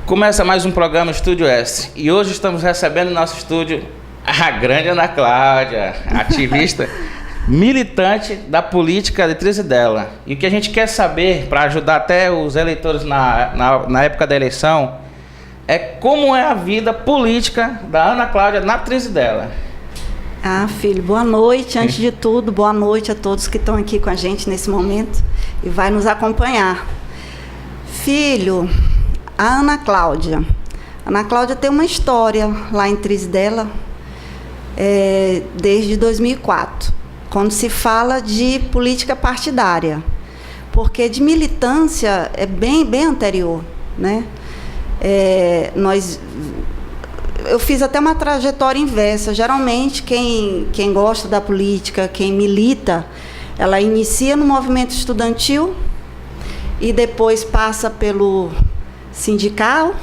Começa mais um programa Estúdio S e hoje estamos recebendo no nosso estúdio a grande Ana Cláudia, ativista, militante da política de Trizidela. E o que a gente quer saber, para ajudar até os eleitores na época da eleição, é como é a vida política da Ana Cláudia na Trizidela. Filho, boa noite. Antes de tudo, boa noite a todos que estão aqui com a gente nesse momento e vai nos acompanhar. Filho, a Ana Cláudia tem uma história lá em Trizidela desde 2004, quando se fala de política partidária, porque de militância é bem anterior, né? Eu fiz até uma trajetória inversa. Geralmente, quem gosta da política, quem milita, ela inicia no movimento estudantil e depois passa pelo sindical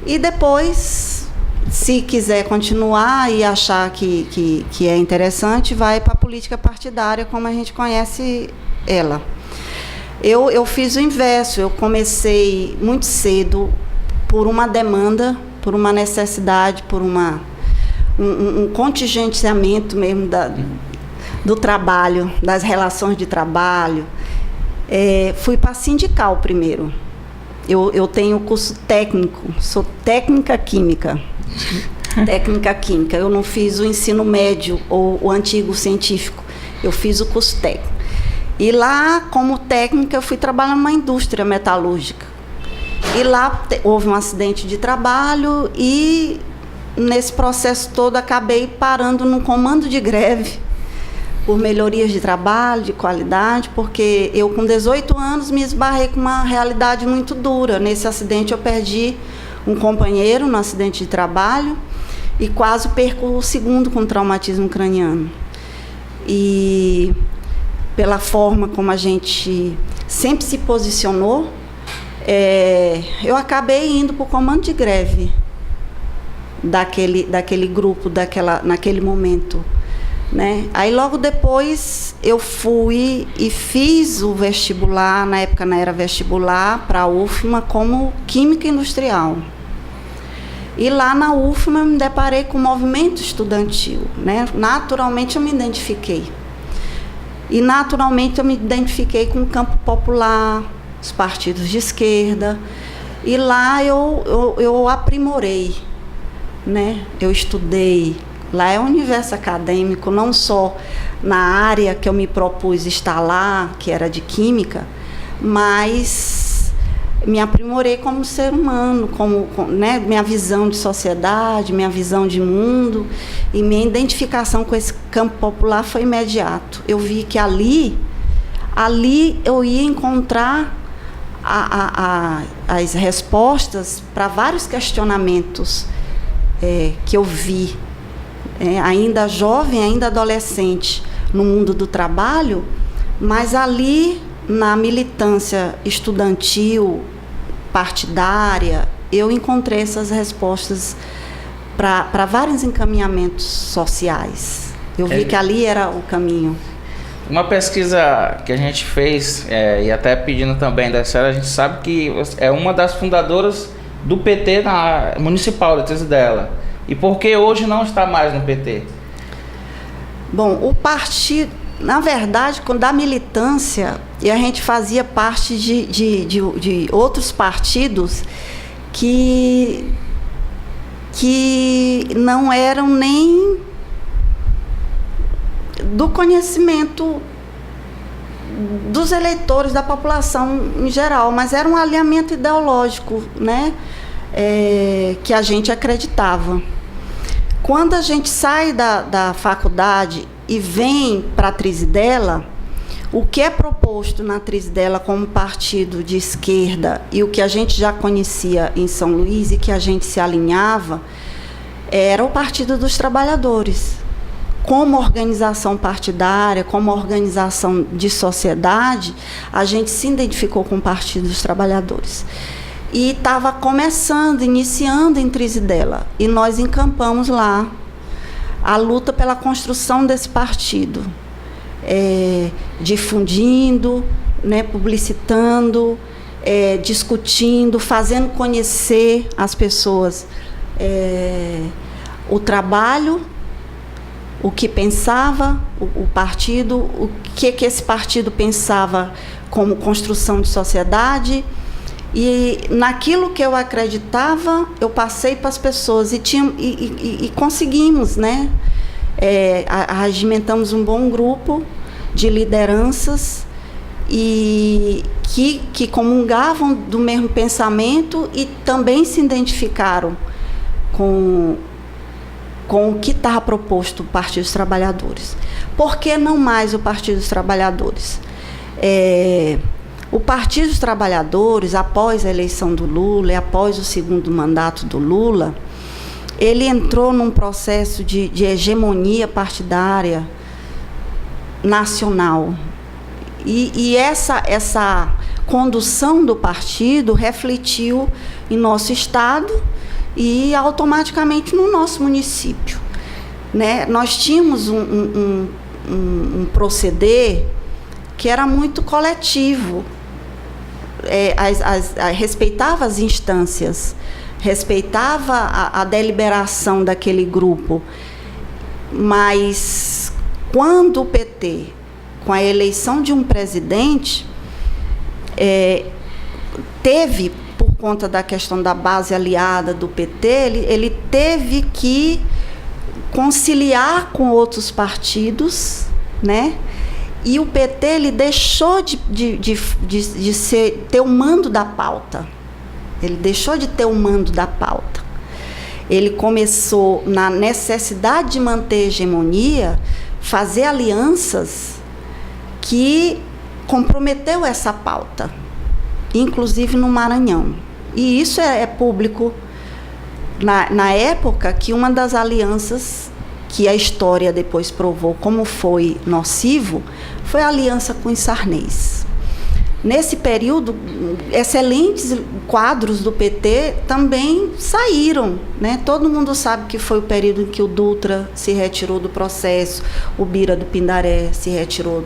e depois, se quiser continuar e achar que é interessante, vai para a política partidária, como a gente conhece ela. Eu fiz o inverso. Eu comecei muito cedo por uma demanda, por uma necessidade, por um contingenciamento mesmo do trabalho, das relações de trabalho. Fui para sindical primeiro. Eu tenho curso técnico, sou técnica química. Técnica química. Eu não fiz o ensino médio ou o antigo científico. Eu fiz o curso técnico. E lá, como técnica, eu fui trabalhar numa indústria metalúrgica. E lá houve um acidente de trabalho e, nesse processo todo, acabei parando num comando de greve por melhorias de trabalho, de qualidade, porque eu, com 18 anos, me esbarrei com uma realidade muito dura. Nesse acidente, eu perdi um companheiro no acidente de trabalho e quase perco o segundo com traumatismo craniano. E, pela forma como a gente sempre se posicionou, eu acabei indo para o comando de greve daquele grupo, naquele momento, né? Aí logo depois eu fui e fiz o vestibular, na época não era vestibular, para a UFMA como química industrial. E lá na UFMA eu me deparei com o movimento estudantil, né? Naturalmente eu me identifiquei. E naturalmente eu me identifiquei com o campo popular, os partidos de esquerda, e lá eu aprimorei, né? Eu estudei. Lá é um universo acadêmico, não só na área que eu me propus estar lá, que era de química, mas me aprimorei como ser humano, né? Minha visão de sociedade, minha visão de mundo e minha identificação com esse campo popular foi imediato. Eu vi que ali eu ia encontrar as respostas para vários questionamentos que eu vi, ainda jovem, ainda adolescente, no mundo do trabalho, mas ali na militância estudantil, partidária, eu encontrei essas respostas para vários encaminhamentos sociais. Eu vi que ali era o caminho. Uma pesquisa que a gente fez, e até pedindo também da senhora, a gente sabe que é uma das fundadoras do PT municipal de Trizidela. E por que hoje não está mais no PT? Bom, o partido, na verdade, quando da militância, e a gente fazia parte de outros partidos que não eram nem do conhecimento dos eleitores, da população em geral, mas era um alinhamento ideológico, né? Que a gente acreditava. Quando a gente sai da faculdade e vem para a Trizidela, o que é proposto na Trizidela como partido de esquerda e o que a gente já conhecia em São Luís e que a gente se alinhava, era o Partido dos Trabalhadores. Como organização partidária, como organização de sociedade, a gente se identificou com o Partido dos Trabalhadores. E estava iniciando em Trizidela. E nós encampamos lá a luta pela construção desse partido, difundindo, né, publicitando, discutindo, fazendo conhecer as pessoas o trabalho, o que pensava o partido, o que esse partido pensava como construção de sociedade. E naquilo que eu acreditava, eu passei para as pessoas e conseguimos, né? Arregimentamos um bom grupo de lideranças e que comungavam do mesmo pensamento e também se identificaram com o que estava proposto o Partido dos Trabalhadores. Por que não mais o Partido dos Trabalhadores? O Partido dos Trabalhadores, após a eleição do Lula e após o segundo mandato do Lula, ele entrou num processo de hegemonia partidária nacional. E essa condução do partido refletiu em nosso estado e automaticamente no nosso município, né? Nós tínhamos um proceder que era muito coletivo, respeitava as instâncias, respeitava a deliberação daquele grupo, mas quando o PT, com a eleição de um presidente, teve, por conta da questão da base aliada do PT, ele teve que conciliar com outros partidos, né? E o PT ele deixou de ter o mando da pauta. Ele deixou de ter o mando da pauta. Ele começou, na necessidade de manter hegemonia, fazer alianças que comprometeu essa pauta, inclusive no Maranhão. E isso é público. Na época que uma das alianças que a história depois provou como foi nocivo, foi a aliança com os Sarneys. Nesse período, excelentes quadros do PT também saíram, né? Todo mundo sabe que foi o período em que o Dutra se retirou do processo, o Bira do Pindaré se retirou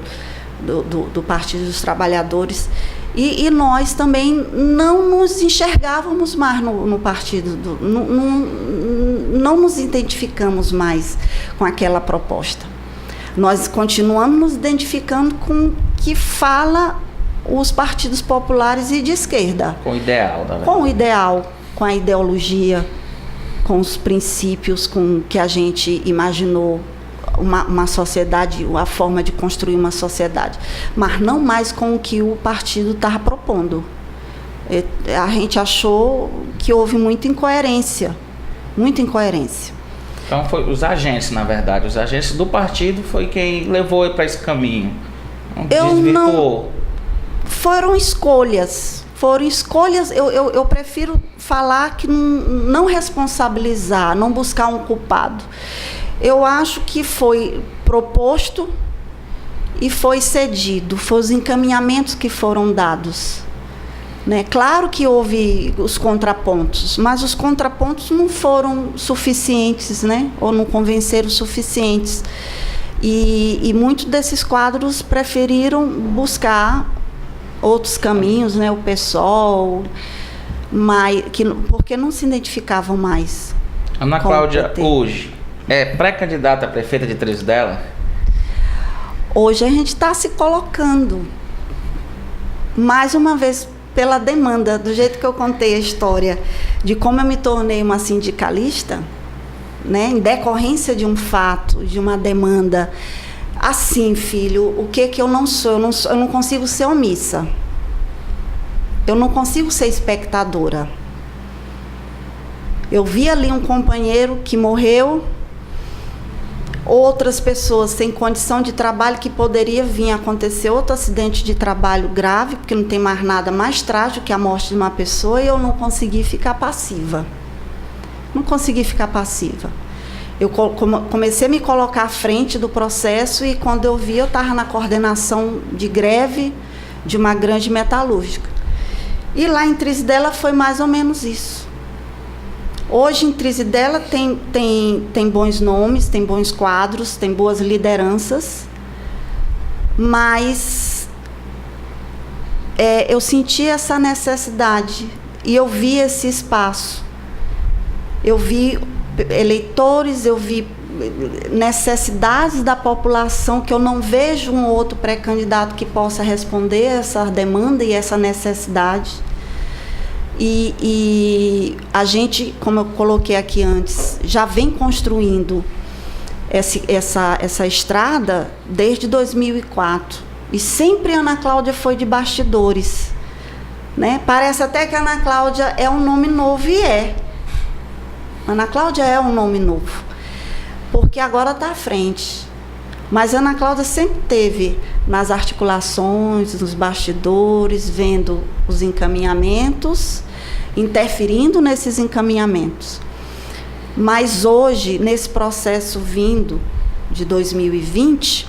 do Partido dos Trabalhadores, e nós também não nos enxergávamos mais no partido, não nos identificamos mais com aquela proposta. Nós continuamos nos identificando com o que fala os partidos populares e de esquerda. Com o ideal, tá vendo? Com o ideal, com a ideologia, com os princípios, com o que a gente imaginou uma sociedade, a forma de construir uma sociedade, mas não mais com o que o partido estava propondo. A gente achou que houve muita incoerência. Então, foi os agentes, na verdade, os agentes do partido foi quem levou para esse caminho. Desvirtuou. Foram escolhas. Eu prefiro falar que não responsabilizar, não buscar um culpado. Eu acho que foi proposto e foi cedido, foram os encaminhamentos que foram dados, né? Claro que houve os contrapontos, mas os contrapontos não foram suficientes, né? Ou não convenceram suficientes. E muitos desses quadros preferiram buscar outros caminhos, né? O PSOL, porque não se identificavam mais. Ana Cláudia, hoje, é pré-candidata a prefeita de Três dela? Hoje a gente está se colocando, mais uma vez, pela demanda, do jeito que eu contei a história, de como eu me tornei uma sindicalista, né, em decorrência de um fato, de uma demanda. Assim, filho, o que eu não sou? Eu não consigo ser omissa. Eu não consigo ser espectadora. Eu vi ali um companheiro que morreu, outras pessoas sem condição de trabalho, que poderia vir a acontecer outro acidente de trabalho grave, porque não tem mais nada mais trágico que a morte de uma pessoa, e eu não consegui ficar passiva. Eu comecei a me colocar à frente do processo, e quando eu vi, eu estava na coordenação de greve de uma grande metalúrgica. E lá em Trizidela foi mais ou menos isso. Hoje em Trizidela tem bons nomes, tem bons quadros, tem boas lideranças, mas eu senti essa necessidade e eu vi esse espaço. Eu vi eleitores, eu vi necessidades da população que eu não vejo um outro pré-candidato que possa responder essa demanda e essa necessidade. E a gente, como eu coloquei aqui antes, já vem construindo essa estrada desde 2004. E sempre a Ana Cláudia foi de bastidores, né? Parece até que a Ana Cláudia é um nome novo, e é. Ana Cláudia é um nome novo, porque agora está à frente. Mas a Ana Cláudia sempre teve nas articulações, nos bastidores, vendo os encaminhamentos, interferindo nesses encaminhamentos. Mas hoje, nesse processo vindo de 2020,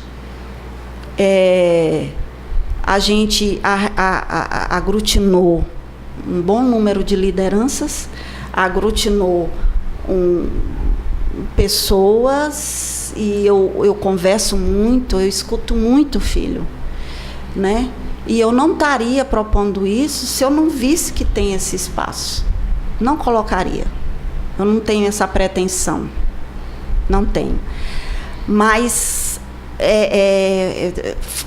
a gente aglutinou um bom número de lideranças, aglutinou pessoas, e eu converso muito, eu escuto muito, filho, né? E eu não estaria propondo isso se eu não visse que tem esse espaço. Não colocaria. Eu não tenho essa pretensão. Não tenho. Mas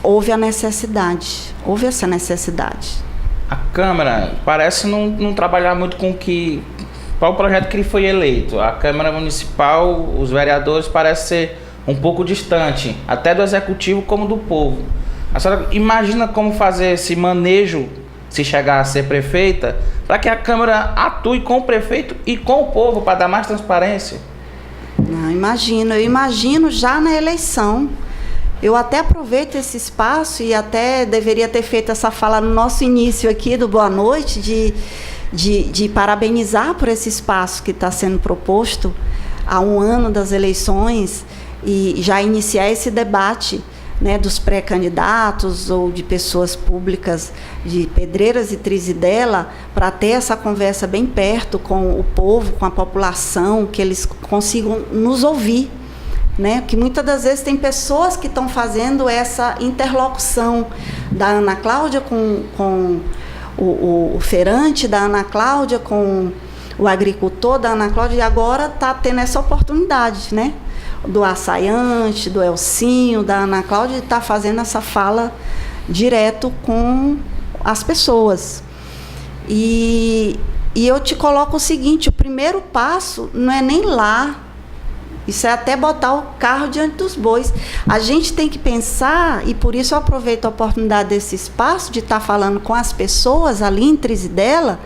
houve a necessidade. Houve essa necessidade. A Câmara parece não trabalhar muito com qual o projeto que ele foi eleito. A Câmara Municipal, os vereadores, parecem ser um pouco distante, até do Executivo como do povo. A senhora imagina como fazer esse manejo, se chegar a ser prefeita, para que a Câmara atue com o prefeito e com o povo, para dar mais transparência? Não, eu imagino já na eleição. Eu até aproveito esse espaço e até deveria ter feito essa fala no nosso início aqui do Boa Noite, de parabenizar por esse espaço que está sendo proposto há um ano das eleições, e já iniciar esse debate, né, dos pré-candidatos ou de pessoas públicas, de Pedreiras e Trizidela, para ter essa conversa bem perto com o povo, com a população, que eles consigam nos ouvir, né? Que muitas das vezes tem pessoas que estão fazendo essa interlocução da Ana Cláudia com o feirante, da Ana Cláudia com o agricultor, da Ana Cláudia, e agora está tendo essa oportunidade, né? Do açaiante, do Elcinho, da Ana Cláudia, está fazendo essa fala direto com as pessoas. E eu te coloco o seguinte: o primeiro passo não é nem lá, isso é até botar o carro diante dos bois. A gente tem que pensar, e por isso eu aproveito a oportunidade desse espaço, de estar falando com as pessoas ali em Trizidela,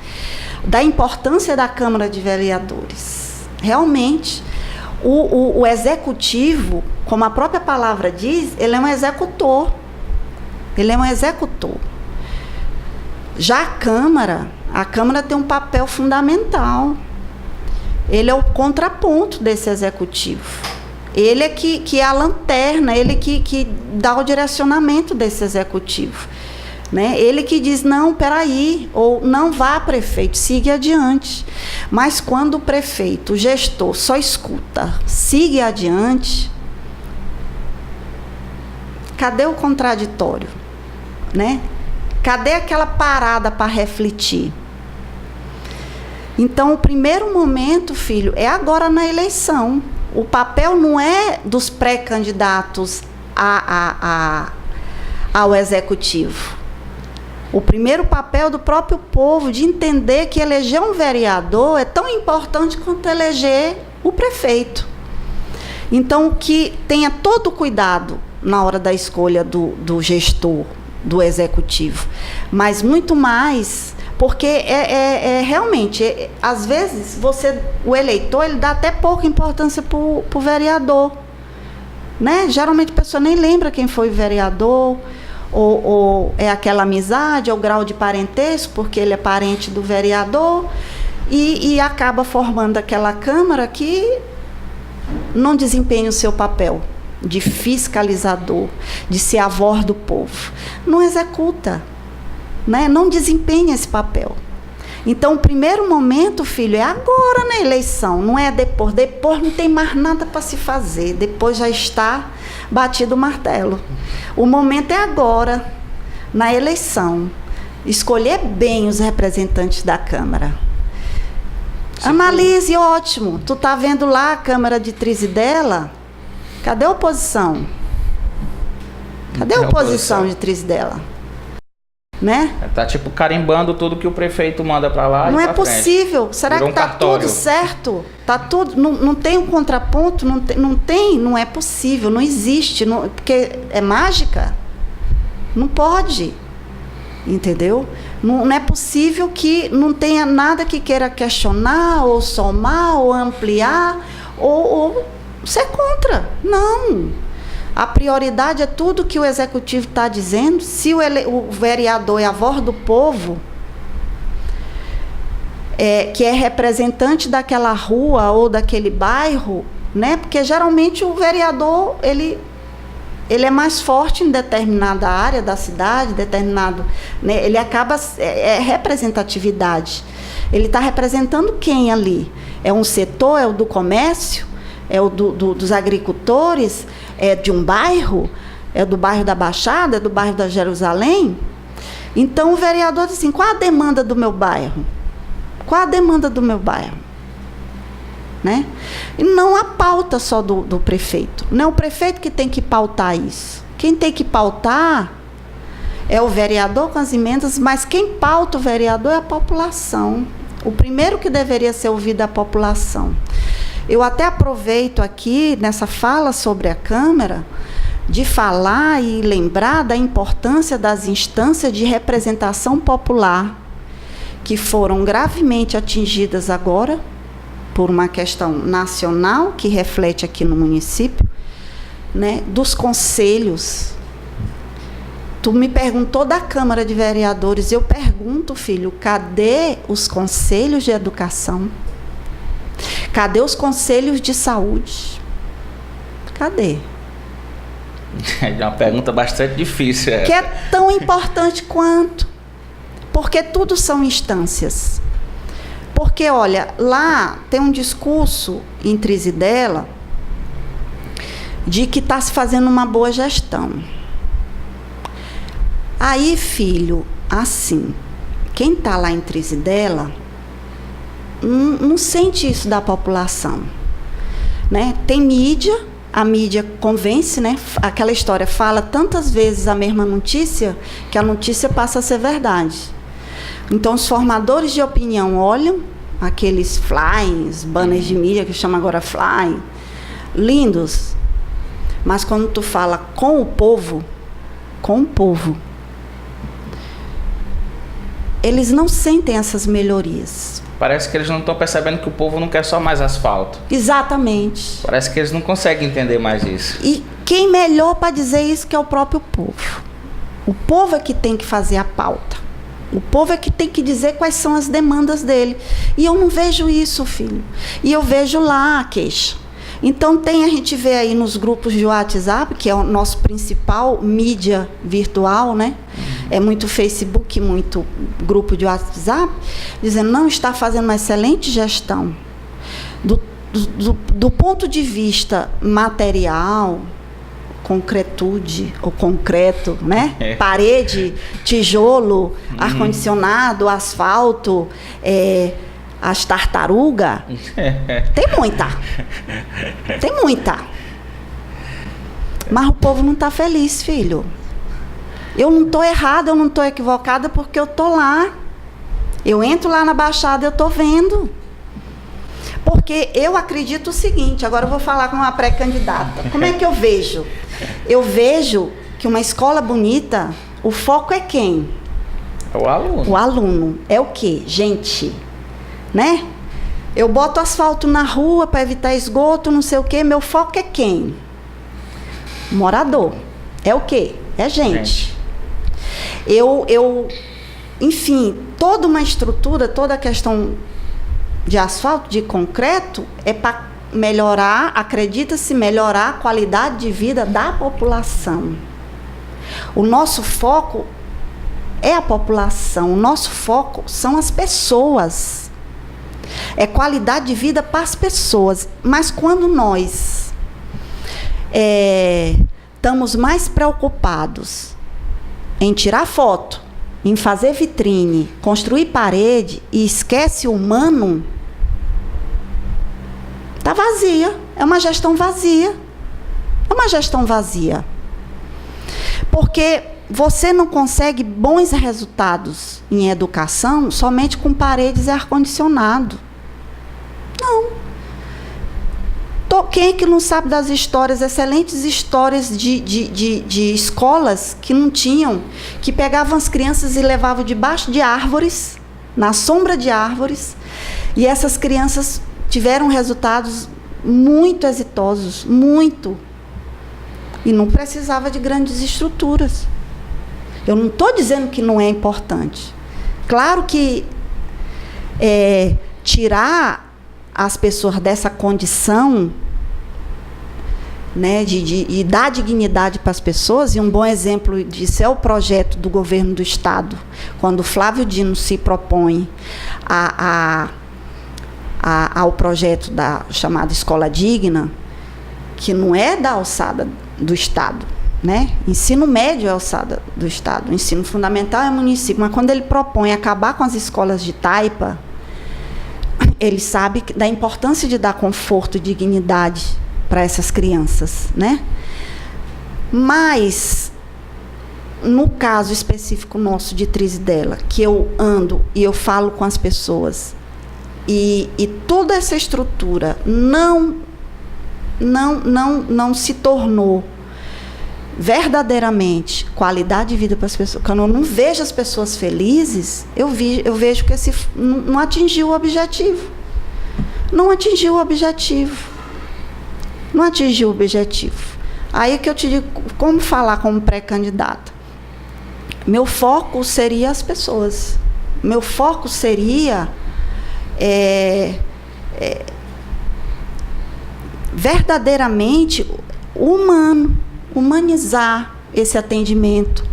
da importância da Câmara de Vereadores. Realmente, o executivo, como a própria palavra diz, ele é um executor. Ele é um executor. Já a Câmara tem um papel fundamental. Ele é o contraponto desse executivo. Ele é que é a lanterna, ele que dá o direcionamento desse executivo, né? Ele que diz: não, peraí, ou não vá, prefeito, siga adiante. Mas quando o prefeito, o gestor, só escuta, siga adiante, cadê o contraditório, né? Cadê aquela parada para refletir? Então, o primeiro momento, filho, é agora na eleição. O papel não é dos pré-candidatos ao executivo. O primeiro papel do próprio povo, de entender que eleger um vereador é tão importante quanto eleger o prefeito. Então, que tenha todo o cuidado na hora da escolha do gestor, do executivo. Mas muito mais, porque realmente, às vezes, o eleitor, ele dá até pouca importância para o vereador, né? Geralmente a pessoa nem lembra quem foi o vereador, ou é aquela amizade, ou grau de parentesco, porque ele é parente do vereador, e acaba formando aquela Câmara que não desempenha o seu papel de fiscalizador, de ser a voz do povo. Não executa, né? Não desempenha esse papel. Então, o primeiro momento, filho, é agora na eleição, não é depois. Depois não tem mais nada para se fazer, depois já está batido o martelo. O momento é agora, na eleição. escolher bem os representantes da Câmara. Analise, ótimo. Tu tá vendo lá a Câmara de Trizidela? Cadê a oposição? Cadê a oposição de Trizidela? Né? Tá tipo carimbando tudo que o prefeito manda para lá. Não e é pra possível. frente. Será Virou que tá tudo certo? Tá tudo, não tem um contraponto, não é possível, não existe, porque é mágica. Não pode. Entendeu? Não é possível que não tenha nada que queira questionar, ou somar, ou ampliar, ou ser contra. Não. A prioridade é tudo que o executivo está dizendo. Se o vereador é a voz do povo, que é representante daquela rua ou daquele bairro, né? Porque geralmente o vereador ele é mais forte em determinada área da cidade, determinado, né? Ele acaba representatividade. Ele está representando quem ali? É um setor? É o do comércio? É o dos agricultores? É de um bairro? É do bairro da Baixada? É do bairro da Jerusalém? Então o vereador diz assim: qual a demanda do meu bairro? Qual a demanda do meu bairro? Né? E não a pauta só do prefeito. Não é o prefeito que tem que pautar isso. Quem tem que pautar é o vereador com as emendas, mas quem pauta o vereador é a população. O primeiro que deveria ser ouvido é a população. Eu até aproveito aqui, nessa fala sobre a Câmara, de falar e lembrar da importância das instâncias de representação popular, que foram gravemente atingidas agora, por uma questão nacional, que reflete aqui no município, né, dos conselhos. Tu me perguntou da Câmara de Vereadores, eu pergunto, filho, cadê os conselhos de educação? Cadê os conselhos de saúde? Cadê? É uma pergunta bastante difícil. Que é tão importante quanto. Porque tudo são instâncias. Porque, olha, lá tem um discurso em Trizidela de que está se fazendo uma boa gestão. Aí, filho, assim, quem está lá em Trizidela não sente isso da população, né? Tem mídia, a mídia convence, né? Aquela história, fala tantas vezes a mesma notícia que a notícia passa a ser verdade. Então os formadores de opinião olham aqueles flyers, banners de mídia que chama agora fly, lindos, mas quando tu fala com o povo, eles não sentem essas melhorias. Parece que eles não estão percebendo que o povo não quer só mais asfalto. Exatamente. Parece que eles não conseguem entender mais isso. E quem melhor para dizer isso que é o próprio povo. O povo é que tem que fazer a pauta. O povo é que tem que dizer quais são as demandas dele. E eu não vejo isso, filho. E eu vejo lá a queixa. Então a gente vê aí nos grupos de WhatsApp, que é o nosso principal mídia virtual, né? É muito Facebook, muito grupo de WhatsApp, dizendo, não está fazendo uma excelente gestão. Do ponto de vista material, concretude, ou concreto, né? Parede, tijolo, ar-condicionado, asfalto, as tartarugas. Tem muita. Mas o povo não está feliz, filho. Eu não estou errada, eu não estou equivocada, porque eu estou lá. Eu entro lá na Baixada, eu estou vendo. Porque eu acredito o seguinte, agora eu vou falar com uma pré-candidata. Como é que eu vejo? Eu vejo que uma escola bonita, o foco é quem? É o aluno. O aluno. É o quê? Gente, né? Eu boto asfalto na rua para evitar esgoto, não sei o quê. Meu foco é quem? Morador. É o quê? É gente. Enfim, toda uma estrutura, toda a questão de asfalto, de concreto, é para melhorar, acredita-se melhorar a qualidade de vida da população. O nosso foco é a população, o nosso foco são as pessoas. É qualidade de vida para as pessoas. Mas quando nós estamos mais preocupados em tirar foto, em fazer vitrine, construir parede e esquece o humano, está vazia. É uma gestão vazia. É uma gestão vazia. Porque você não consegue bons resultados em educação somente com paredes e ar-condicionado. Não. Quem é que não sabe das histórias, excelentes histórias de escolas que não tinham, que pegavam as crianças e levavam debaixo de árvores, na sombra de árvores, e essas crianças tiveram resultados muito exitosos, muito. E não precisava de grandes estruturas. Eu não estou dizendo que não é importante. Claro que tirar as pessoas dessa condição, né, de dar dignidade para as pessoas, e um bom exemplo disso é o projeto do governo do Estado, quando o Flávio Dino se propõe ao projeto da chamada Escola Digna, que não é da alçada do Estado, né? Ensino médio é alçada do Estado, ensino fundamental é município, mas quando ele propõe acabar com as escolas de taipa, ele sabe da importância de dar conforto e dignidade para essas crianças, né? Mas, no caso específico nosso de Trizidela, que eu ando e eu falo com as pessoas, e toda essa estrutura não se tornou verdadeiramente qualidade de vida para as pessoas, quando eu não vejo as pessoas felizes, eu vejo que não atingiu o objetivo. Não atingiu o objetivo. Não atingiu o objetivo. Aí que eu te digo, como falar como pré-candidata? Meu foco seria as pessoas. Meu foco seria verdadeiramente humanizar esse atendimento,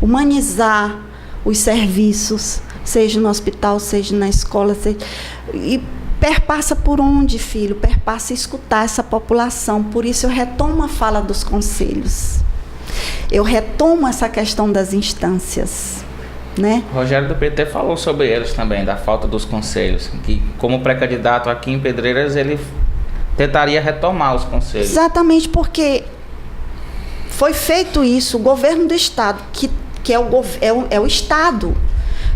humanizar os serviços, seja no hospital, seja na escola, e perpassa por onde, filho? Perpassa escutar essa população. Por isso eu retomo a fala dos conselhos. Eu retomo essa questão das instâncias, né? Rogério do PT falou sobre eles também, da falta dos conselhos, que como pré-candidato aqui em Pedreiras, ele tentaria retomar os conselhos. Exatamente, porque foi feito isso, o governo do Estado, que é o Estado,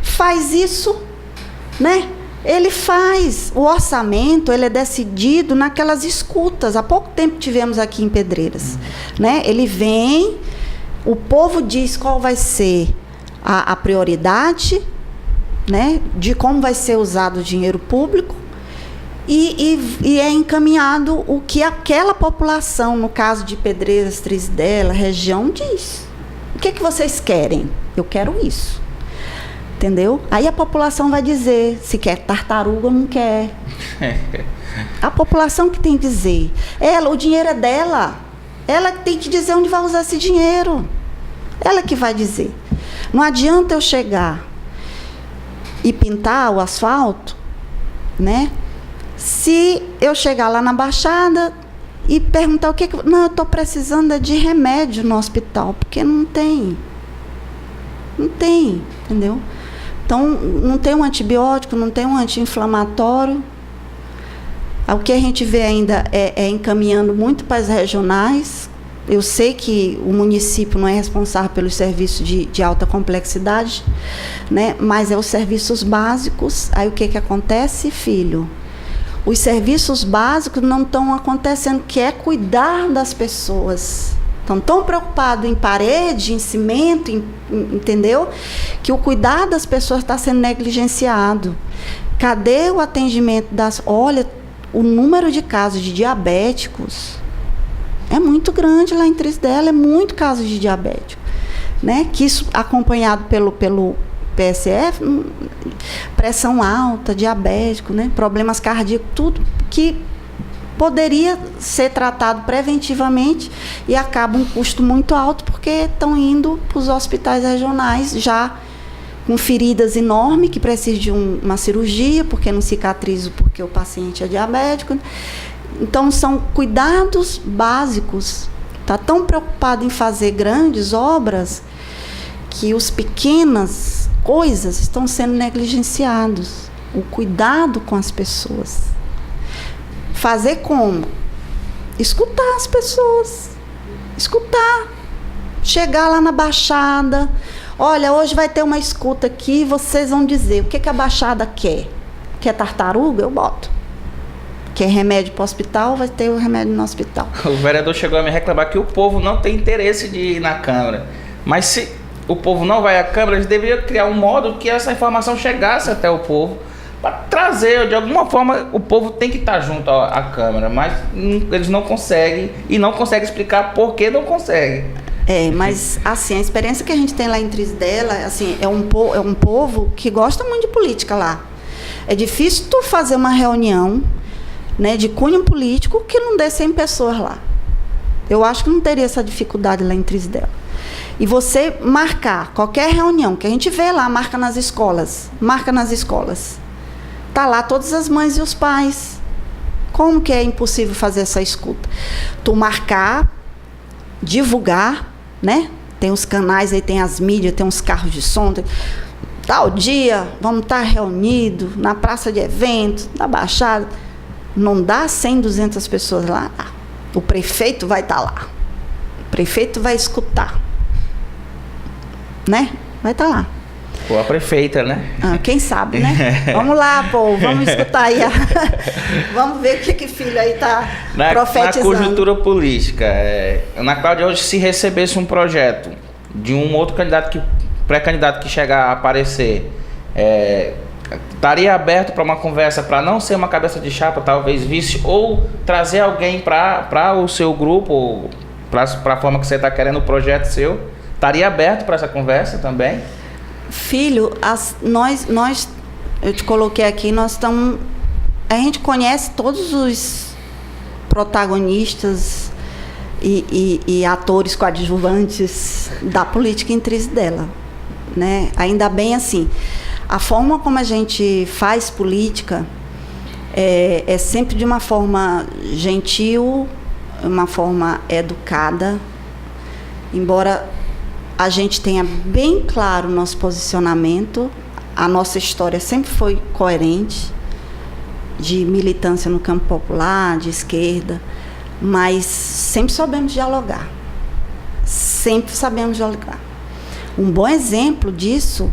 faz isso, né? Ele faz, o orçamento, ele é decidido naquelas escutas. Há pouco tempo tivemos aqui em Pedreiras, né? Ele vem, o povo diz qual vai ser a prioridade, né? De como vai ser usado o dinheiro público, e é encaminhado o que aquela população, no caso de Pedreiras, Trizidela, região, diz. O que é que vocês querem? Eu quero isso. Entendeu? Aí a população vai dizer se quer tartaruga ou não quer. A população que tem que dizer. O dinheiro é dela. Ela tem que dizer onde vai usar esse dinheiro. Ela que vai dizer. Não adianta eu chegar e pintar o asfalto, né? Se eu chegar lá na Baixada e perguntar o que... Não, eu estou precisando de remédio no hospital, porque não tem. Não tem, entendeu? Então, não tem um antibiótico, não tem um anti-inflamatório. O que a gente vê ainda é encaminhando muito para as regionais. Eu sei que o município não é responsável pelos serviços de alta complexidade, né? Mas é os serviços básicos. Aí o que acontece, filho? Os serviços básicos não estão acontecendo, que é cuidar das pessoas. Estão tão preocupados em parede, em cimento, entendeu? Que o cuidar das pessoas está sendo negligenciado. Cadê o atendimento das... Olha, o número de casos de diabéticos é muito grande lá em Trizidela, é muito caso de diabético, né? Que isso acompanhado pelo PSF, pressão alta, diabético, né? Problemas cardíacos, tudo que poderia ser tratado preventivamente e acaba um custo muito alto porque estão indo para os hospitais regionais já com feridas enormes que precisam de uma cirurgia porque não cicatriza porque o paciente é diabético. Então são cuidados básicos. Está tão preocupado em fazer grandes obras que os pequenos coisas estão sendo negligenciadas. O cuidado com as pessoas. Fazer como? Escutar as pessoas. Escutar. Chegar lá na Baixada. Olha, hoje vai ter uma escuta aqui, vocês vão dizer o que a Baixada quer. Quer tartaruga? Eu boto. Quer remédio para o hospital? Vai ter o remédio no hospital. O vereador chegou a me reclamar que o povo não tem interesse de ir na Câmara. Mas se o povo não vai à Câmara, eles deveriam criar um modo que essa informação chegasse até o povo. Para trazer, de alguma forma, o povo tem que estar junto à Câmara. Mas eles não conseguem. E não conseguem explicar por que não conseguem. Mas assim, a experiência que a gente tem lá em Trizidela, assim, é um povo que gosta muito de política lá. É difícil tu fazer uma reunião, né, de cunho político que não dê 100 pessoas lá. Eu acho que não teria essa dificuldade lá em Trizidela. E você marcar qualquer reunião, que a gente vê lá, marca nas escolas. Tá lá todas as mães e os pais. Como que é impossível fazer essa escuta? Tu marcar, divulgar, né? Tem os canais aí, tem as mídias, tem uns carros de som. Tal dia, vamos estar reunidos na praça de eventos, na Baixada. Não dá 100, 200 pessoas lá. O prefeito vai estar lá. O prefeito vai escutar. Né? Vai estar lá. Ou a prefeita, né? Quem sabe, né? Vamos lá, povo, vamos escutar aí. Vamos ver o que filho aí está profetizando. Na conjuntura política, Ana Cláudia, hoje, se recebesse um projeto de um outro pré-candidato que chegar a aparecer, estaria aberto para uma conversa, para não ser uma cabeça de chapa, talvez vice, ou trazer alguém para o seu grupo, para a forma que você está querendo o projeto seu? Estaria aberto para essa conversa também? Filho, eu te coloquei aqui, a gente conhece todos os protagonistas e atores coadjuvantes da política em Trizidela, né? Ainda bem assim, a forma como a gente faz política é sempre de uma forma gentil, uma forma educada, embora a gente tenha bem claro o nosso posicionamento, a nossa história sempre foi coerente, de militância no campo popular, de esquerda, mas sempre soubemos dialogar. Sempre sabemos dialogar. Um bom exemplo disso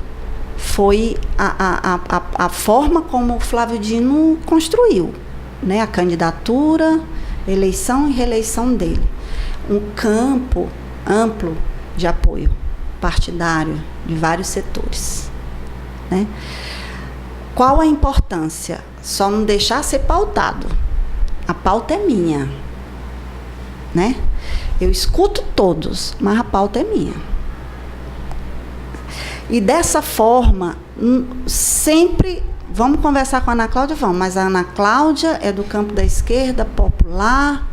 foi a forma como o Flávio Dino construiu, né, a candidatura, eleição e reeleição dele. Um campo amplo de apoio partidário de vários setores, né? Qual a importância? Só não deixar ser pautado. A pauta é minha, né? Eu escuto todos, mas a pauta é minha. E dessa forma, sempre vamos conversar com a Ana Cláudia, mas a Ana Cláudia é do campo da esquerda, popular.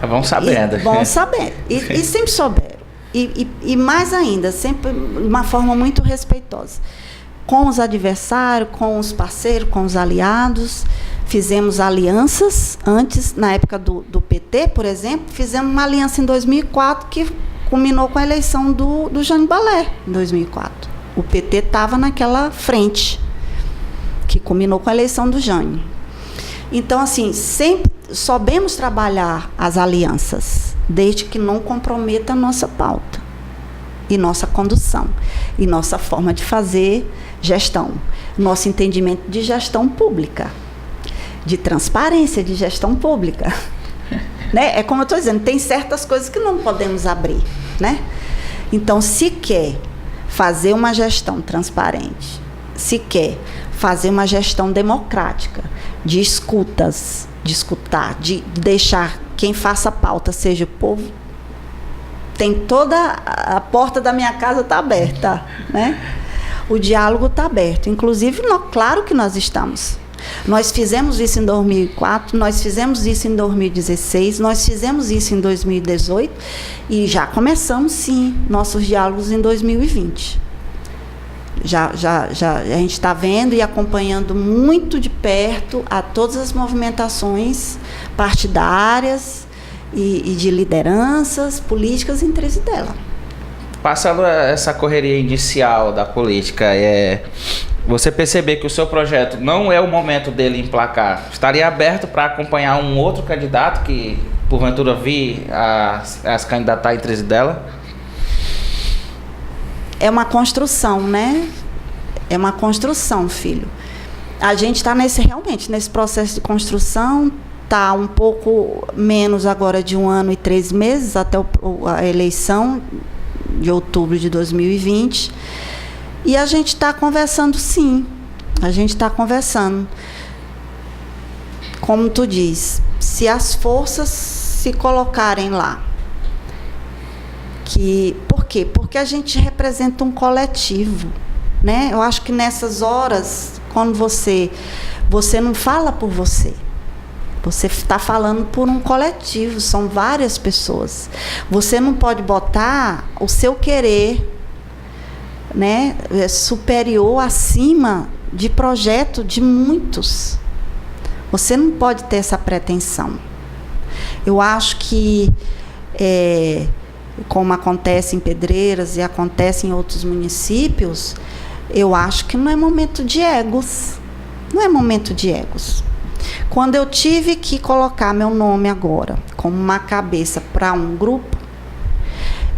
Vão sabendo. Vão sabendo. E sempre souberam. E mais ainda, sempre de uma forma muito respeitosa. Com os adversários, com os parceiros, com os aliados. Fizemos alianças antes, na época do PT, por exemplo, fizemos uma aliança em 2004 que culminou com a eleição do Jânio Balé, em 2004. O PT estava naquela frente, que culminou com a eleição do Jânio. Então, assim, sempre soubemos trabalhar as alianças, desde que não comprometa a nossa pauta, e nossa condução, e nossa forma de fazer gestão, nosso entendimento de gestão pública, de transparência de gestão pública. Né? É como eu estou dizendo, tem certas coisas que não podemos abrir, né? Então, se quer fazer uma gestão transparente, se quer fazer uma gestão democrática, de escutas, de escutar, de deixar quem faça a pauta seja o povo, tem toda a porta da minha casa está aberta, né? O diálogo está aberto, inclusive, claro que nós estamos. Nós fizemos isso em 2004, nós fizemos isso em 2016, nós fizemos isso em 2018 e já começamos, sim, nossos diálogos em 2020. Já a gente está vendo e acompanhando muito de perto a todas as movimentações partidárias e de lideranças políticas em Trizidela. Passando essa correria inicial da política, você perceber que o seu projeto não é o momento dele emplacar, estaria aberto para acompanhar um outro candidato que, porventura, vir a se candidatar em Trizidela? É uma construção, né? É uma construção, filho. A gente está realmente nesse processo de construção, está um pouco menos agora de 1 ano e 3 meses até a eleição de outubro de 2020. E a gente está conversando, sim. A gente está conversando. Como tu diz, se as forças se colocarem lá. Por quê? Porque a gente representa um coletivo, né? Eu acho que nessas horas, quando você não fala por você, você está falando por um coletivo, são várias pessoas. Você não pode botar o seu querer, né, superior, acima de projeto de muitos. Você não pode ter essa pretensão. Eu acho que, como acontece em Pedreiras e acontece em outros municípios, eu acho que não é momento de egos. Não é momento de egos. Quando eu tive que colocar meu nome agora como uma cabeça para um grupo,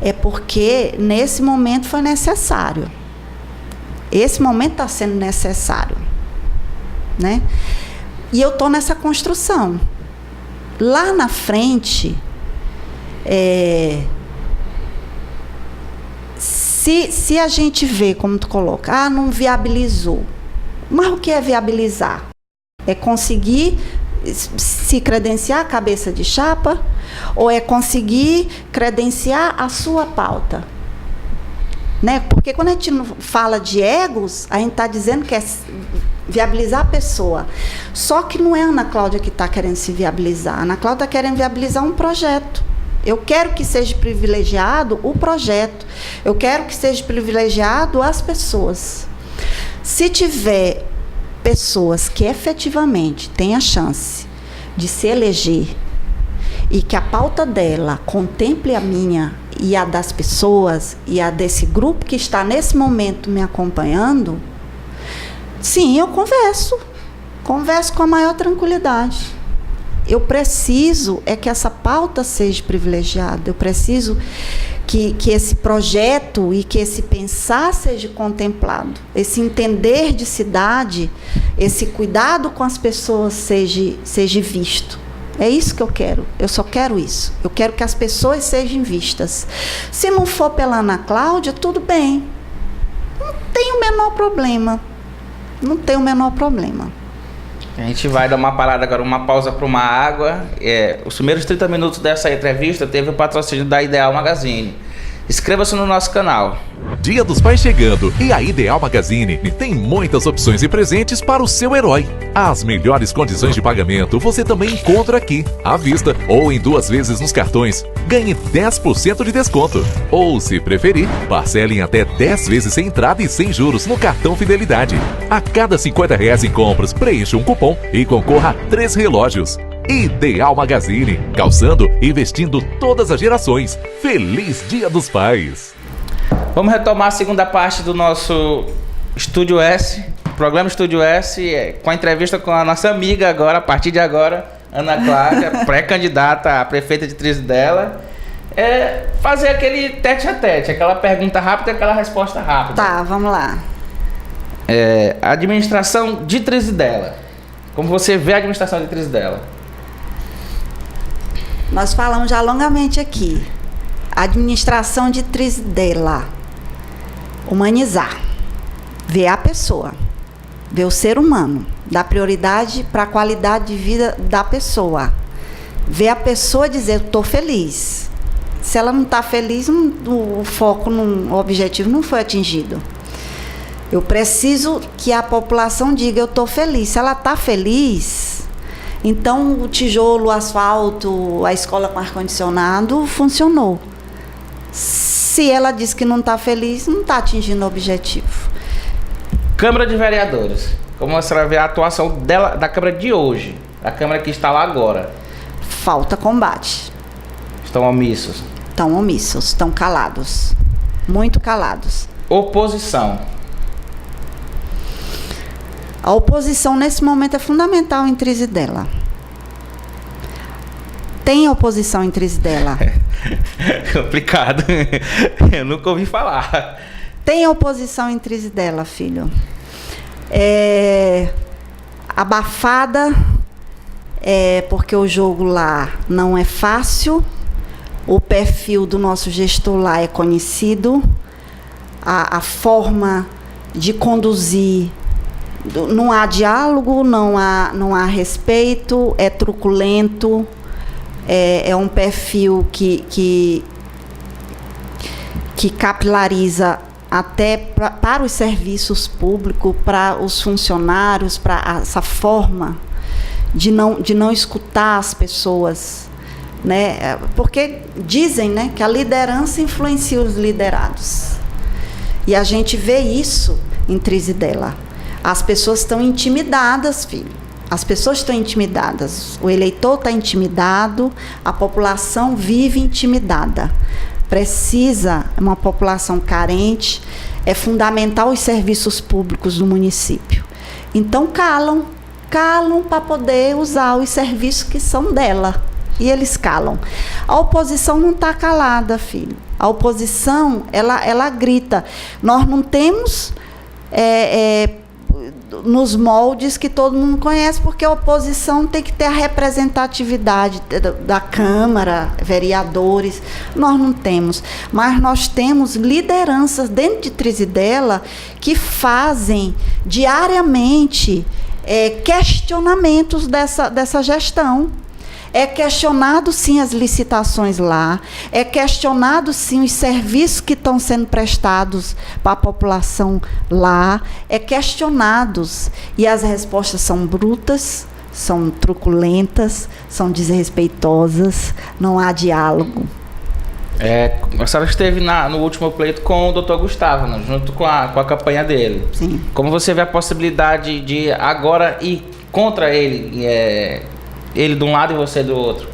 é porque nesse momento foi necessário. Esse momento está sendo necessário, né? E eu estou nessa construção. Lá na frente, se a gente vê, como tu coloca, não viabilizou. Mas o que é viabilizar? É conseguir se credenciar a cabeça de chapa ou é conseguir credenciar a sua pauta? Né? Porque quando a gente fala de egos, a gente está dizendo que é viabilizar a pessoa. Só que não é a Ana Cláudia que está querendo se viabilizar. A Ana Cláudia está querendo viabilizar um projeto. Eu quero que seja privilegiado o projeto. Eu quero que seja privilegiado as pessoas. Se tiver pessoas que efetivamente têm a chance de se eleger e que a pauta dela contemple a minha e a das pessoas e a desse grupo que está nesse momento me acompanhando, sim, eu converso com a maior tranquilidade. Eu preciso que essa pauta seja privilegiada, eu preciso que esse projeto e que esse pensar seja contemplado, esse entender de cidade, esse cuidado com as pessoas seja visto. É isso que eu quero, eu só quero isso. Eu quero que as pessoas sejam vistas. Se não for pela Ana Cláudia, tudo bem. Não tem o menor problema. Não tem o menor problema. A gente vai dar uma parada agora, uma pausa para uma água. Os primeiros 30 minutos dessa entrevista teve o patrocínio da Ideal Magazine. Inscreva-se no nosso canal. Dia dos Pais chegando e a Ideal Magazine tem muitas opções e presentes para o seu herói. As melhores condições de pagamento você também encontra aqui, à vista ou em 2 vezes nos cartões. Ganhe 10% de desconto. Ou, se preferir, parcele em até 10 vezes sem entrada e sem juros no cartão Fidelidade. A cada R$50 em compras, preencha um cupom e concorra a 3 relógios. Ideal Magazine, calçando e vestindo todas as gerações. Feliz Dia dos Pais! Vamos retomar a segunda parte do nosso Estúdio S, programa Estúdio S, com a entrevista com a nossa amiga agora, a partir de agora, Ana Cláudia, pré-candidata a prefeita de Trizidela. Fazer aquele tete-a-tete, aquela pergunta rápida e aquela resposta rápida. Tá, vamos lá. A administração de Trizidela. Como você vê a administração de Trizidela? Nós falamos já longamente aqui. Administração de Trizidela. Humanizar. Ver a pessoa. Ver o ser humano. Dar prioridade para a qualidade de vida da pessoa. Ver a pessoa dizer, estou feliz. Se ela não está feliz, o foco, o objetivo não foi atingido. Eu preciso que a população diga, eu estou feliz. Se ela está feliz, então o tijolo, o asfalto, a escola com ar-condicionado funcionou. Se ela diz que não está feliz, não está atingindo o objetivo. Câmara de Vereadores. Como a senhora vê a atuação da Câmara de hoje? A Câmara que está lá agora. Falta combate. Estão omissos. Estão omissos, estão calados. muito calados. Oposição. A oposição nesse momento é fundamental em Trizidela. Tem oposição em Trizidela. Complicado. Eu nunca ouvi falar. Tem oposição em Trizidela, filho. Abafada, porque o jogo lá não é fácil. O perfil do nosso gestor lá é conhecido. A forma de conduzir, não há diálogo, não há respeito, é truculento, é um perfil que capilariza até para os serviços públicos, para os funcionários, para essa forma de não escutar as pessoas, né? Porque dizem, né, que a liderança influencia os liderados. E a gente vê isso em Trizidela. As pessoas estão intimidadas, filho. As pessoas estão intimidadas. O eleitor está intimidado, a população vive intimidada. Precisa, é uma população carente, é fundamental os serviços públicos do município. Então calam para poder usar os serviços que são dela. E eles calam. A oposição não está calada, filho. A oposição, ela grita. Nós não temos nos moldes que todo mundo conhece, porque a oposição tem que ter a representatividade da Câmara, vereadores. Nós não temos. Mas nós temos lideranças dentro de Trizidela que fazem diariamente questionamentos dessa gestão. É questionado, sim, as licitações lá, é questionado, sim, os serviços que estão sendo prestados para a população lá, é questionados. E as respostas são brutas, são truculentas, são desrespeitosas, não há diálogo. A senhora esteve no último pleito com o Dr. Gustavo, né, junto com a campanha dele. Sim. Como você vê a possibilidade de agora ir contra ele, ele de um lado e você do outro?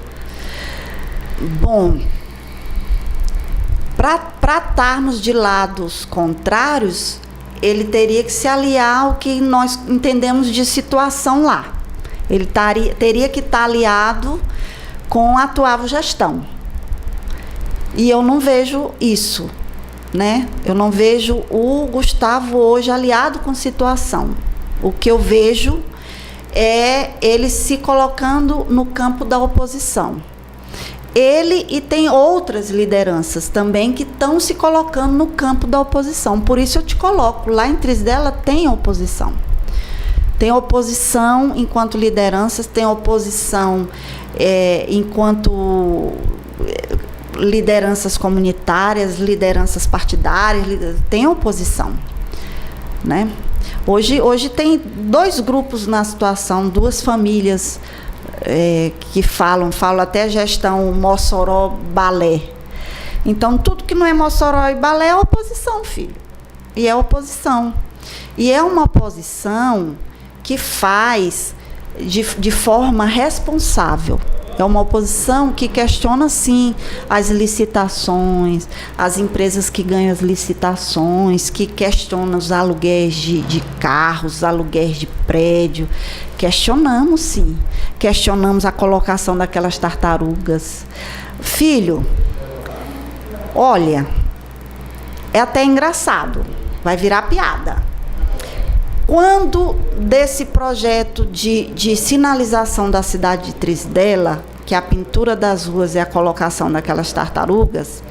Bom, para estarmos de lados contrários, ele teria que se aliar ao que nós entendemos de situação lá. Ele teria que estar aliado com a atual gestão. E eu não vejo isso, né? Eu não vejo o Gustavo hoje aliado com situação. O que eu vejo é ele se colocando no campo da oposição. Ele e tem outras lideranças também que estão se colocando no campo da oposição. Por isso eu te coloco, lá em Trizidela tem oposição. Tem oposição enquanto lideranças, tem oposição enquanto lideranças comunitárias, lideranças partidárias, tem oposição, né? Hoje tem 2 grupos na situação, 2 famílias que falam até gestão Mossoró-Balé. Então, tudo que não é Mossoró e Balé é oposição, filho. E é oposição. E é uma oposição que faz de forma responsável. É uma oposição que questiona, sim, as licitações, as empresas que ganham as licitações, que questiona os aluguéis de carros, aluguéis de prédio. Questionamos, sim. Questionamos a colocação daquelas tartarugas. Filho, olha, é até engraçado, vai virar piada. Quando desse projeto de sinalização da cidade de Trizidela, que a pintura das ruas e a colocação daquelas tartarugas,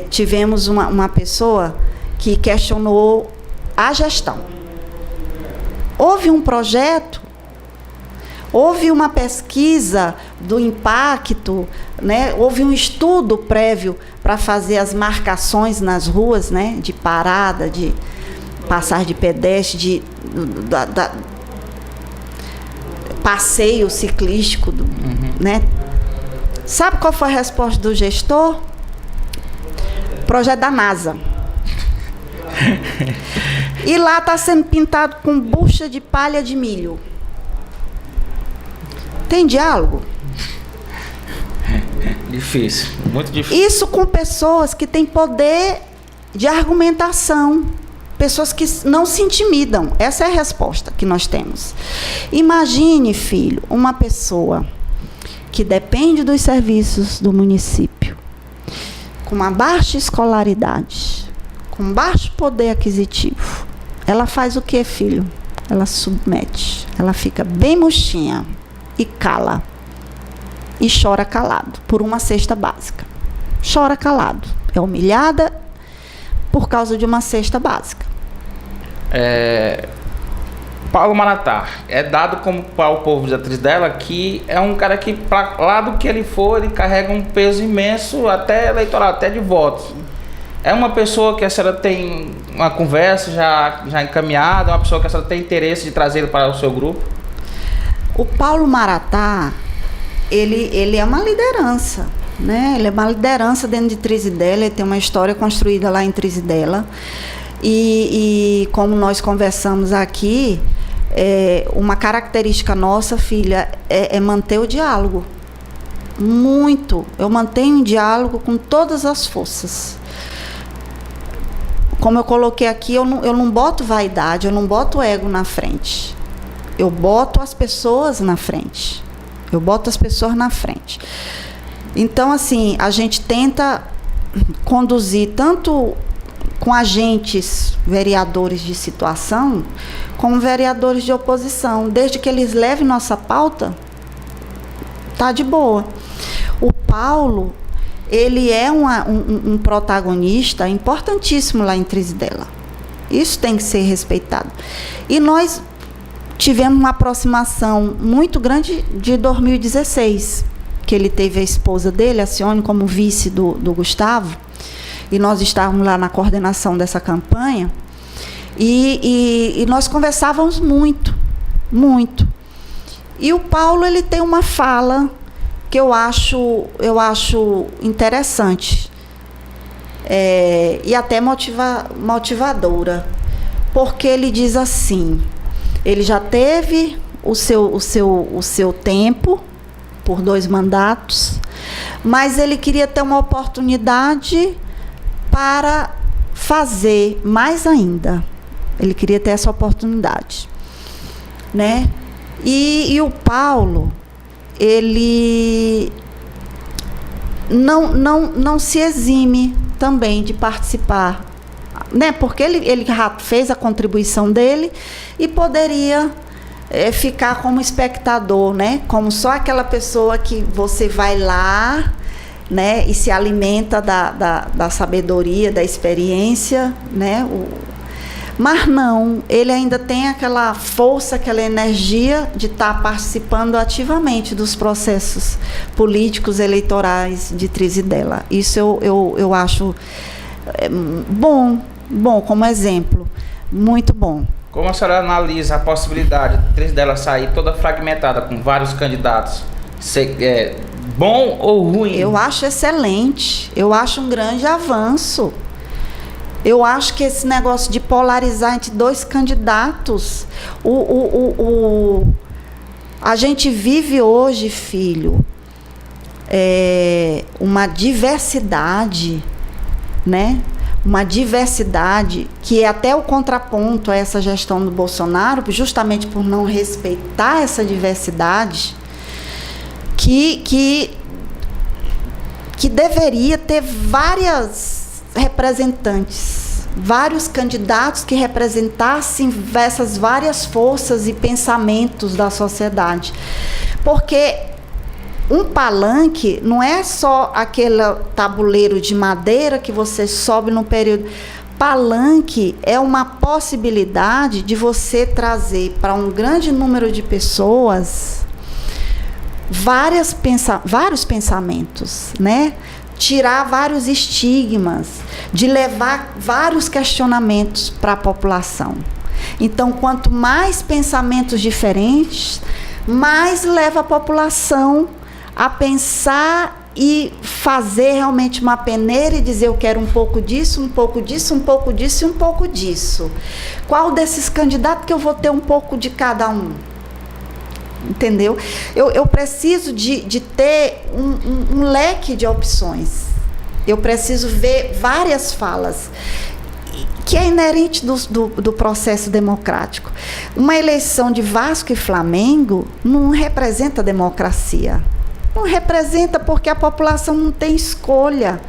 tivemos uma pessoa que questionou a gestão. Houve um projeto, houve uma pesquisa do impacto, né? Houve um estudo prévio para fazer as marcações nas ruas, né? De parada, de passar de pedestre, passeio ciclístico, né? Sabe qual foi a resposta do gestor? Projeto da NASA. E lá está sendo pintado com bucha de palha de milho. Tem diálogo? Difícil, muito difícil. Isso com pessoas que têm poder de argumentação. Pessoas que não se intimidam. Essa é a resposta que nós temos. Imagine, filho, uma pessoa que depende dos serviços do município, com uma baixa escolaridade, com baixo poder aquisitivo. Ela faz o quê, filho? Ela submete. Ela fica bem murchinha e cala. E chora calado por uma cesta básica. Chora calado. É humilhada por causa de uma cesta básica. Paulo Maratá é dado como para o povo da Trizidela que é um cara que, para lado que ele for, ele carrega um peso imenso, até eleitoral, até de votos. É uma pessoa que a senhora tem uma conversa já encaminhada, uma pessoa que a senhora tem interesse de trazer para o seu grupo? O Paulo Maratá, ele é uma liderança, né? Ele é uma liderança dentro de Trizidela, ele tem uma história construída lá em Trizidela. E como nós conversamos aqui, uma característica nossa, filha, é manter o diálogo. Muito. Eu mantenho um diálogo com todas as forças. Como eu coloquei aqui, eu não boto vaidade, eu não boto ego na frente. Eu boto as pessoas na frente. Eu boto as pessoas na frente. Então, assim, a gente tenta conduzir tanto com agentes vereadores de situação, como vereadores de oposição. Desde que eles levem nossa pauta, tá de boa. O Paulo, ele é um protagonista importantíssimo lá em Trizidela. Isso tem que ser respeitado. E nós tivemos uma aproximação muito grande de 2016, que ele teve a esposa dele, a Cione, como vice do Gustavo, e nós estávamos lá na coordenação dessa campanha, e nós conversávamos muito, muito. E o Paulo, ele tem uma fala que eu acho interessante, e até motivadora, porque ele diz assim, ele já teve o seu tempo, por 2 mandatos, mas ele queria ter uma oportunidade para fazer mais ainda. Ele queria ter essa oportunidade, né? E o Paulo, ele não se exime também de participar, né? Porque ele fez a contribuição dele e poderia ficar como espectador, né? Como só aquela pessoa que você vai lá, né? E se alimenta da sabedoria, da experiência, né? Mas não, ele ainda tem aquela força, aquela energia de estar participando ativamente dos processos políticos eleitorais de Trizidela. Isso eu acho bom como exemplo, muito bom. Como a senhora analisa a possibilidade de Trizidela sair toda fragmentada com vários candidatos? Bom ou ruim? Eu acho excelente. Eu acho um grande avanço. Eu acho que esse negócio de polarizar entre 2 candidatos, a gente vive hoje, filho, uma diversidade, né? Uma diversidade que é até o contraponto a essa gestão do Bolsonaro, justamente por não respeitar essa diversidade, que deveria ter várias representantes, vários candidatos que representassem essas várias forças e pensamentos da sociedade. Porque um palanque não é só aquele tabuleiro de madeira que você sobe no período. Palanque é uma possibilidade de você trazer para um grande número de pessoas vários pensamentos, né? Tirar vários estigmas, de levar vários questionamentos para a população. Então, quanto mais pensamentos diferentes, mais leva a população a pensar e fazer realmente uma peneira e dizer: eu quero um pouco disso, um pouco disso, um pouco disso e um pouco disso. Qual desses candidatos que eu vou ter um pouco de cada um? Entendeu? Eu preciso de ter um leque de opções. Eu preciso ver várias falas, que é inerente do processo democrático. Uma eleição de Vasco e Flamengo não representa democracia. Não representa porque a população não tem escolha.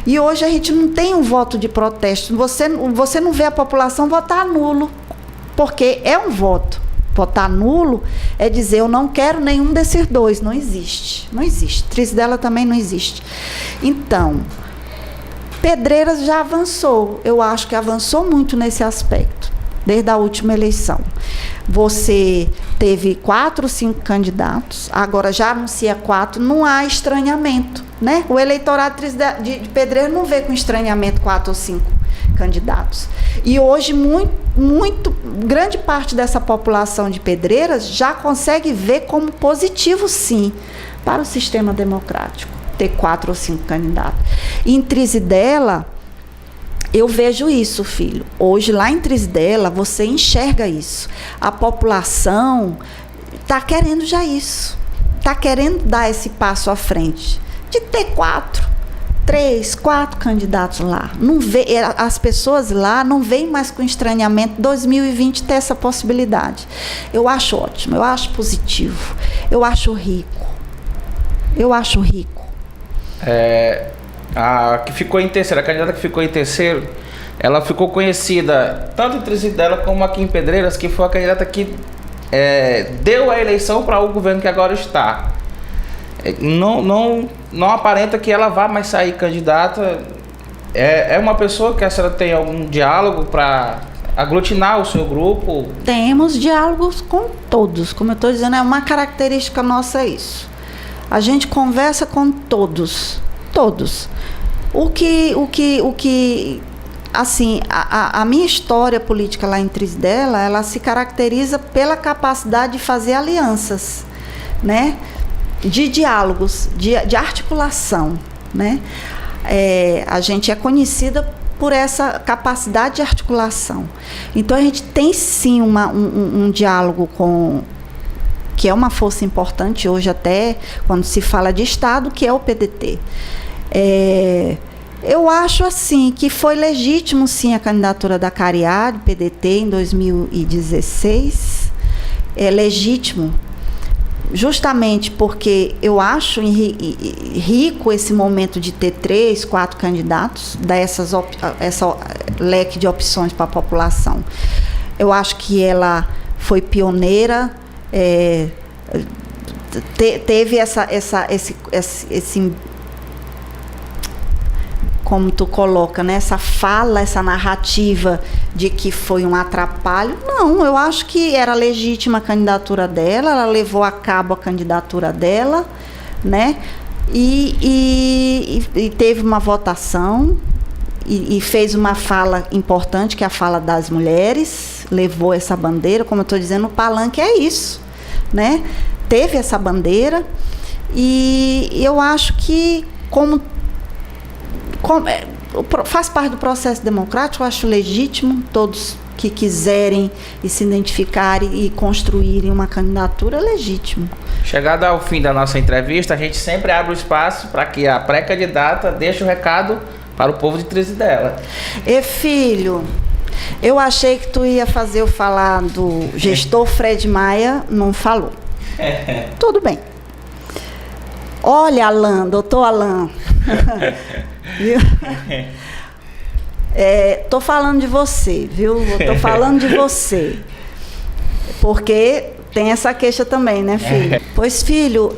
E hoje a gente não tem um voto de protesto. Você não vê a população votar nulo, porque é um voto. Votar nulo é dizer, eu não quero nenhum desses dois. Não existe. Não existe. Trizidela também não existe. Então, Pedreiras já avançou. Eu acho que avançou muito nesse aspecto, desde a última eleição. Você teve 4 ou 5 candidatos, agora já anuncia 4, não há estranhamento, né? O eleitorado de Pedreiras não vê com estranhamento 4 ou 5 candidatos. E hoje, grande parte dessa população de Pedreiras já consegue ver como positivo, sim, para o sistema democrático, ter 4 ou 5 candidatos. E em Trizidela, eu vejo isso, filho. Hoje, lá em Trizidela, você enxerga isso. A população está querendo já isso. Está querendo dar esse passo à frente. De ter 3, 4 candidatos lá. Não vê, as pessoas lá não veem mais com estranhamento 2020 ter essa possibilidade. Eu acho ótimo, eu acho positivo, eu acho rico. A que ficou em terceiro, a candidata que ficou em terceiro, ela ficou conhecida tanto em Trizidela como aqui em Pedreiras, que foi a candidata que deu a eleição para o governo que agora está. Não aparenta que ela vá mais sair candidata. É uma pessoa que a senhora tem algum diálogo para aglutinar o seu grupo? Temos diálogos com todos, como eu estou dizendo, é uma característica nossa isso. A gente conversa com todos. Assim, a minha história política lá em Trizidela, ela se caracteriza pela capacidade de fazer alianças, né? De diálogos, de articulação, né? A gente é conhecida por essa capacidade de articulação. Então, a gente tem sim um diálogo que é uma força importante hoje, até quando se fala de Estado, que é o PDT. Eu acho assim que foi legítimo sim a candidatura da Cariade, PDT, em 2016. É legítimo, justamente porque eu acho rico esse momento de ter 3, 4 candidatos, dar essa leque de opções para a população. Eu acho que ela foi pioneira, teve esse como tu coloca, né? Essa fala, essa narrativa de que foi um atrapalho. Não, eu acho que era legítima a candidatura dela, ela levou a cabo a candidatura dela, né? E teve uma votação e fez uma fala importante, que é a fala das mulheres, levou essa bandeira, como eu estou dizendo, o palanque é isso, né? Teve essa bandeira e eu acho que faz parte do processo democrático, eu acho legítimo todos que quiserem e se identificarem e construírem uma candidatura, é legítimo. Chegado ao fim da nossa entrevista, a gente sempre abre o espaço para que a pré-candidata deixe o recado para o povo de Trizidela. Filho, eu achei que tu ia fazer eu falar do gestor Fred Maia, não falou. Tudo bem. Olha, Alain, doutor Alain. Viu? Tô falando de você, viu? Tô falando de você. Porque tem essa queixa também, né, filho? Pois, filho,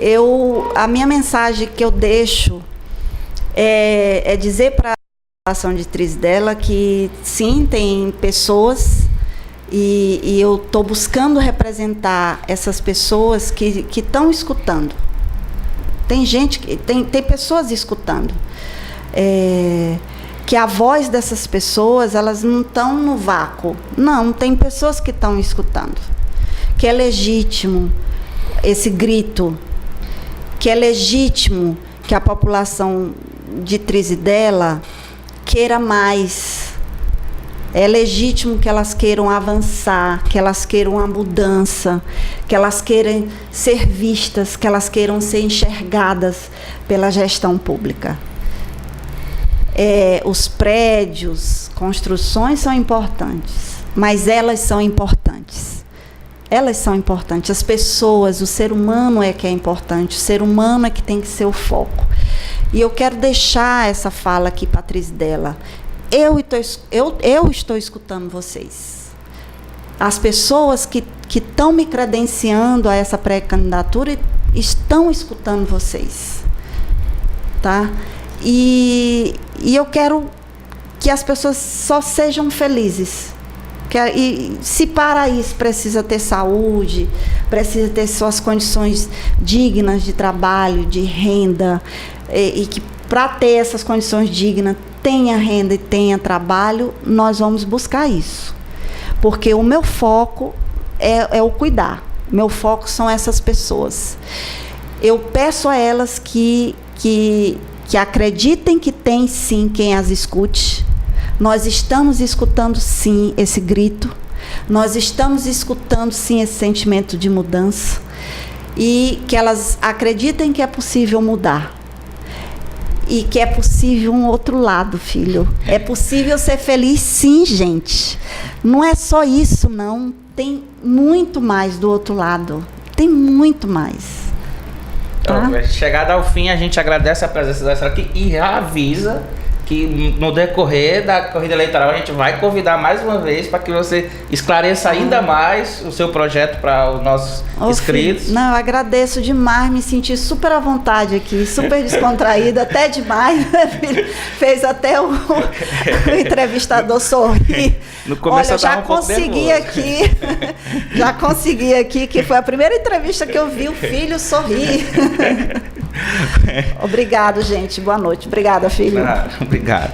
a minha mensagem que eu deixo é dizer para a população de Trizidela que, sim, tem pessoas e eu estou buscando representar essas pessoas que estão escutando. Tem gente, tem pessoas escutando. Que a voz dessas pessoas, elas não estão no vácuo. Não, tem pessoas que estão escutando. Que é legítimo esse grito. Que é legítimo que a população de Trizidela queira mais. É legítimo que elas queiram avançar, que elas queiram uma mudança, que elas queiram ser vistas, que elas queiram ser enxergadas pela gestão pública. os prédios, construções são importantes, mas elas são importantes. Elas são importantes. As pessoas, o ser humano é que é importante, o ser humano é que tem que ser o foco. E eu quero deixar essa fala aqui, Patrícia, dela. Eu estou escutando vocês. As pessoas que estão me credenciando a essa pré-candidatura estão escutando vocês. Tá? E eu quero que as pessoas só sejam felizes. E se para isso precisa ter saúde, precisa ter suas condições dignas de trabalho, de renda, e que para ter essas condições dignas, tenha renda e tenha trabalho, nós vamos buscar isso. Porque o meu foco é o cuidar. Meu foco são essas pessoas. Eu peço a elas que acreditem que tem sim quem as escute. Nós estamos escutando sim esse grito. Nós estamos escutando sim esse sentimento de mudança. E que elas acreditem que é possível mudar. E que é possível um outro lado, filho. É possível ser feliz sim, gente. Não é só isso, não. Tem muito mais do outro lado. Tem muito mais. Tá? Então, chegada ao fim, a gente agradece a presença da senhora aqui e avisa que no decorrer da corrida eleitoral a gente vai convidar mais uma vez para que você esclareça ainda mais o seu projeto para os nossos inscritos. Filho, não, eu agradeço demais, me senti super à vontade aqui, super descontraída, até demais, né, filho? Fez até o entrevistador sorrir. No começo. Olha, já consegui aqui, que foi a primeira entrevista que eu vi o filho sorrir. Obrigado, gente. Boa noite. Obrigada, filho. Obrigado.